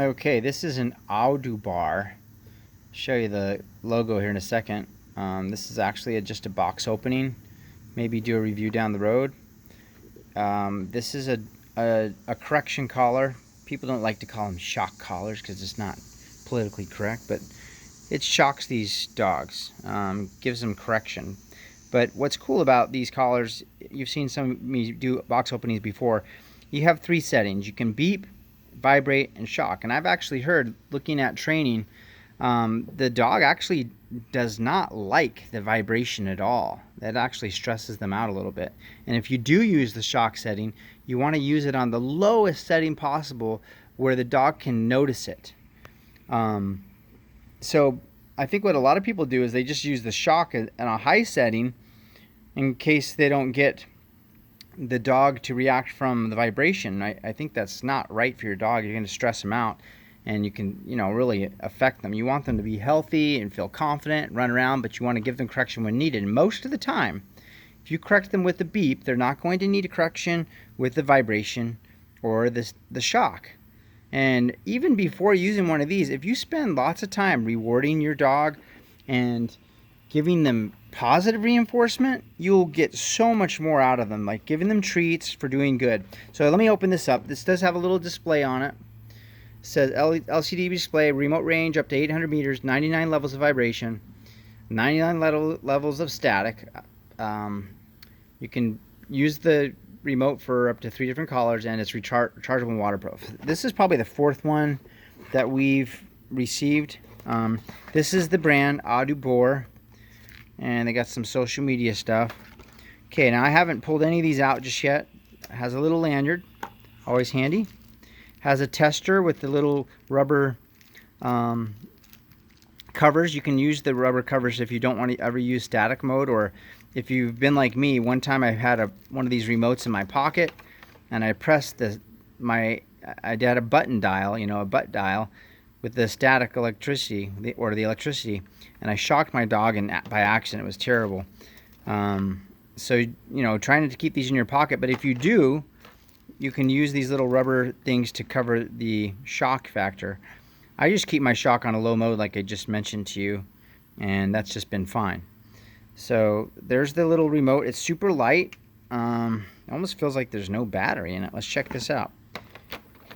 Okay, this is an Adubor. Show you the logo here in a second. This is actually just a box opening. Maybe do a review down the road. This is a correction collar. People don't like to call them shock collars because it's not politically correct, but it shocks these dogs, gives them correction. But what's cool about these collars, you've seen some of me do box openings before, you have 3 settings. You can beep, vibrate, and shock. And I've actually heard, looking at training, the dog actually does not like the vibration at all. That actually stresses them out a little bit. And if you do use the shock setting, you want to use it on the lowest setting possible where the dog can notice it. So I think what a lot of people do is they just use the shock at a high setting in case they don't get the dog to react from the vibration. I think that's not right for your dog. You're going to stress them out, and you can, really affect them. You want them to be healthy and feel confident, run around, but you want to give them correction when needed. And most of the time, if you correct them with the beep, they're not going to need a correction with the vibration or the shock. And even before using one of these, if you spend lots of time rewarding your dog and giving them positive reinforcement, you'll get so much more out of them, like giving them treats for doing good. So let me open this up. This does have a little display on it. It says LCD display, remote range up to 800 meters, 99 levels of vibration, 99 levels of static. You can use the remote for up to 3 different collars, and it's rechargeable and waterproof. This is probably the 4th one that we've received. This is the brand Adubor, and they got some social media stuff. Okay, now I haven't pulled any of these out just yet. It has a little lanyard, always handy. Has a tester with the little rubber covers. You can use the rubber covers if you don't want to ever use static mode, or if you've been like me. One time I had one of these remotes in my pocket, and I pressed I had a button dial, a butt dial, with the static electricity, or the electricity, and I shocked my dog by accident. It was terrible. So, trying to keep these in your pocket, but if you do, you can use these little rubber things to cover the shock factor. I just keep my shock on a low mode like I just mentioned to you, and that's just been fine. So there's the little remote. It's super light. It almost feels like there's no battery in it. Let's check this out.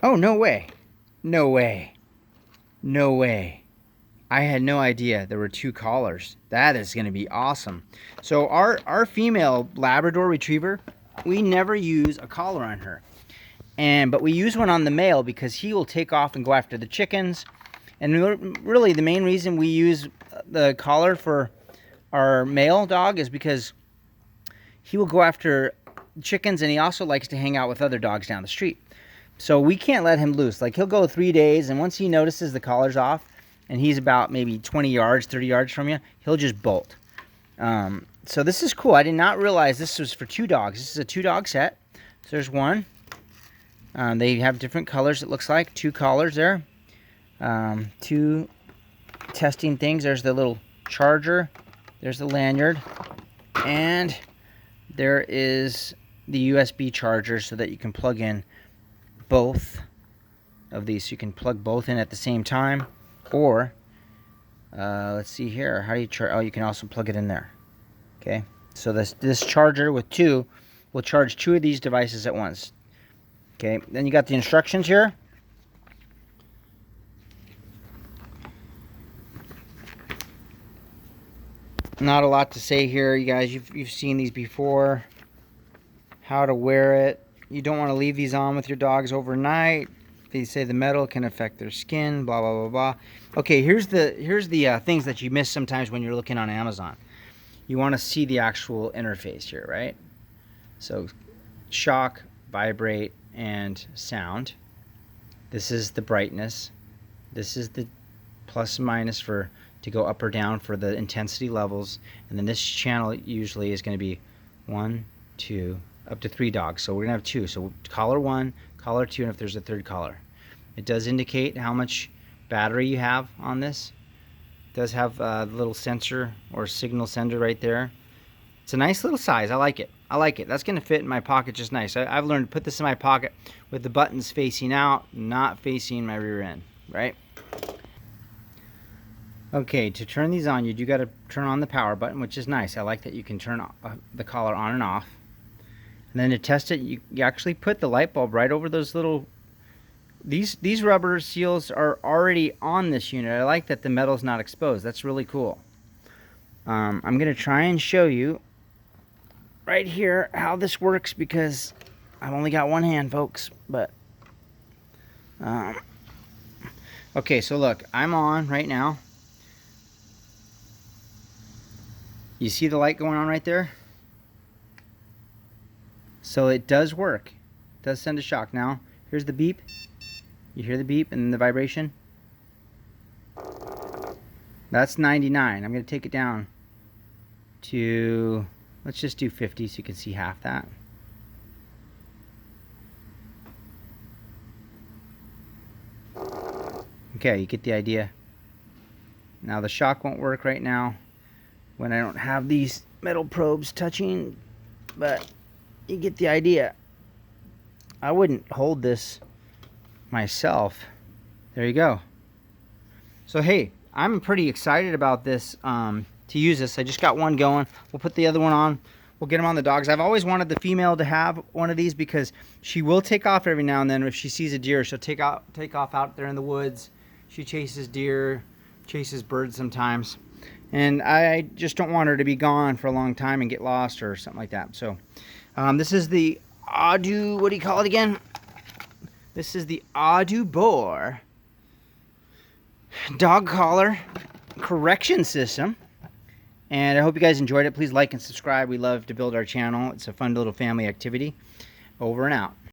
Oh, no way. No way. No way. I had no idea there were 2 collars. That is going to be awesome. So our female Labrador Retriever, we never use a collar on her. But we use one on the male because he will take off and go after the chickens. And really the main reason we use the collar for our male dog is because he will go after chickens, and he also likes to hang out with other dogs down the street. So we can't let him loose. Like, he'll go 3 days, and once he notices the collar's off and he's about maybe 20 yards, 30 yards from you, he'll just bolt. So this is cool. I did not realize this was for 2 dogs. This is a 2-dog set. So there's one. They have different colors, it looks like. 2 collars there. 2 testing things. There's the little charger. There's the lanyard. And there is the USB charger so that you can plug in both of these. So you can plug both in at the same time. Or, let's see here. How do you charge? Oh, you can also plug it in there. Okay. So this charger with 2 will charge 2 of these devices at once. Okay. Then you got the instructions here. Not a lot to say here, you guys. You've seen these before. How to wear it. You don't want to leave these on with your dogs overnight. They say the metal can affect their skin. Blah blah blah blah. Okay, here's the things that you miss sometimes when you're looking on Amazon. You want to see the actual interface here, right? So, shock, vibrate, and sound. This is the brightness. This is the plus and minus to go up or down for the intensity levels, and then this channel usually is going to be 1, 2, up to 3 dogs. So we're going to have 2. So collar 1, collar 2, and if there's a 3rd collar. It does indicate how much battery you have on this. It does have a little sensor or signal sender right there. It's a nice little size. I like it. I like it. That's going to fit in my pocket just nice. I've learned to put this in my pocket with the buttons facing out, not facing my rear end. right? Okay, to turn these on, you do got to turn on the power button, which is nice. I like that you can turn the collar on and off. And then to test it, you actually put the light bulb right over those little... These rubber seals are already on this unit. I like that the metal's not exposed. That's really cool. I'm going to try and show you right here how this works, because I've only got one hand, folks. But okay, so look, I'm on right now. You see the light going on right there? So it does work. It does send a shock. Now, here's the beep. You hear the beep and the vibration? That's 99. I'm going to take it down to, let's just do 50 so you can see half that. Okay, you get the idea. Now the shock won't work right now when I don't have these metal probes touching, but you get the idea. I wouldn't hold this myself. There you go. So hey, I'm pretty excited about this, to use this. I just got one going. We'll put the other one on. We'll get them on the dogs. I've always wanted the female to have one of these because she will take off every now and then. If she sees a deer, she'll take off out there in the woods. She chases deer, chases birds sometimes. And I just don't want her to be gone for a long time and get lost or something like that. So this is the what do you call it again? This is the Adubor dog collar correction system. And I hope you guys enjoyed it. Please like and subscribe. We love to build our channel. It's a fun little family activity. Over and out.